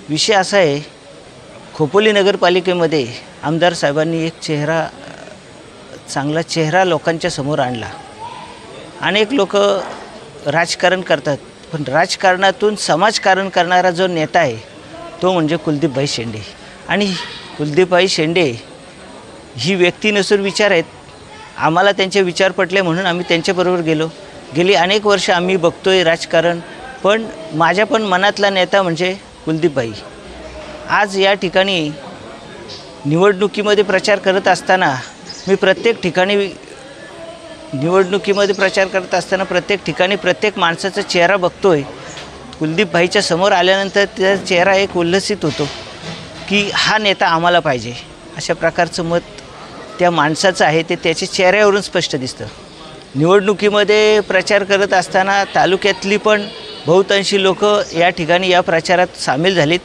विषय असा आहे, खोपोली नगरपालिकेमध्ये आमदार साहेबांनी एक चांगला चेहरा लोकांच्या समोर आणला। अनेक लोक राजकारण करतात, पण राजकारणातून समाजकारण करणारा जो नेता आहे तो म्हणजे कुलदीपभाई शेंडे। आणि कुलदीपभाई शेंडे ही व्यक्ती नसून विचार आहेत। आम्हाला त्यांचे विचार पटले म्हणून आम्ही त्यांच्याबरोबर गेलो। गेली अनेक वर्ष आम्ही बघतोय राजकारण, पण माझ्या पण मनातला नेता म्हणजे कुलदीपभाई। आज या ठिकाणी निवडणुकीमध्ये प्रचार करत असताना प्रत्येक ठिकाणी प्रत्येक माणसाचा चेहरा बघतोय। कुलदीपभाईच्या समोर आल्यानंतर त्याचा चेहरा एक उल्हसित होतो की हा नेता आम्हाला पाहिजे, अशा प्रकारचं मत त्या माणसाचं आहे, ते त्याच्या चेहऱ्यावरून स्पष्ट दिसतं। निवडणुकीमध्ये प्रचार करत असताना तालुक्यातली पण बहुतांशी लोक या ठिकाणी या प्रचारात सामील झालीत,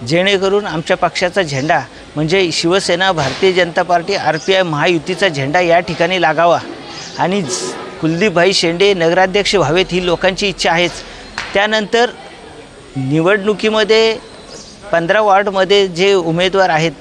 जेणेकरून आमच्या पक्षाचा झेंडा म्हणजे शिवसेना, भारतीय जनता पार्टी, RPI महायुतीचा झेंडा या ठिकाणी लागावा आणि कुलदीपभाई शेंडे नगराध्यक्ष व्हावेत ही लोकांची इच्छा आहेच। त्यानंतर निवडणुकीमध्ये 15 वॉर्डमध्ये जे उमेदवार आहेत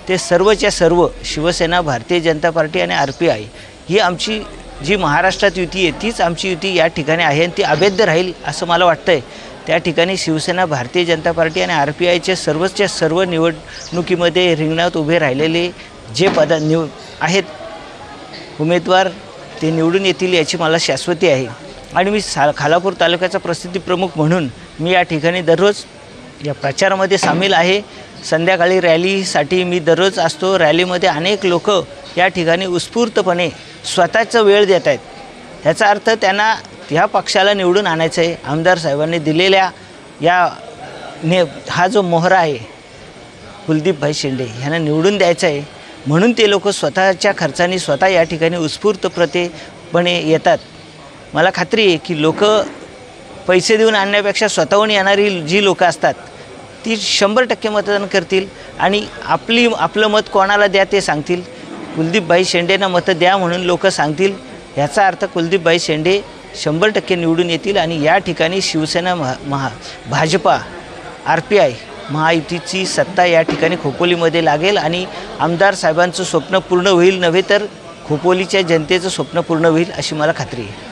ते सर्वच्या सर्व शिवसेना, भारतीय जनता पार्टी आणि RPI ही आमची जी महाराष्ट्रात युती आहे तीच आमची युती या ठिकाणी आहे आणि ती अभेद्य राहील असं मला वाटतंय। त्या ठिकाणी शिवसेना, भारतीय जनता पार्टी आणि RPIचे सर्वच्या सर्व निवडणुकीमध्ये रिंगणात उभे राहिलेले जे आहेत उमेदवार ते निवडून येतील याची मला शाश्वती आहे। आणि मी खालापूर तालुक्याचा प्रसिद्धी प्रमुख म्हणून मी या ठिकाणी दररोज या प्रचारामध्ये सामील आहे। संध्याकाळी रॅलीसाठी मी दररोज असतो। रॅलीमध्ये अनेक लोक या ठिकाणी उत्स्फूर्तपणे स्वतःचा वेळ देत आहेत। ह्याचा अर्थ त्यांना ह्या पक्षाला निवडून आणायचं आहे। आमदार साहेबांनी दिलेल्या हा जो मोहरा आहे कुलदीपभाई शेंडे ह्यांना निवडून द्यायचा आहे, म्हणून ते लोक स्वतःच्या खर्चाने स्वतः या ठिकाणी उत्स्फूर्तपणे येतात। मला खात्री आहे की लोक पैसे देऊन आणण्यापेक्षा स्वतःहून येणारी जी लोक असतात ती 100% मतदान करतील आणि आपलं मत कोणाला द्या ते सांगतील। कुलदीपभाई शेंडेंना मतं द्या म्हणून लोक सांगतील। याचा अर्थ कुलदीपभाई शेंडे 100% निवडून येतील आणि या ठिकाणी शिवसेना, भाजपा, RPI महायुतीची सत्ता या ठिकाणी खोपोलीमध्ये लागेल आणि आमदार साहेबांचं स्वप्न पूर्ण होईल, नव्हे तर खोपोलीच्या जनतेचं स्वप्न पूर्ण होईल अशी मला खात्री आहे।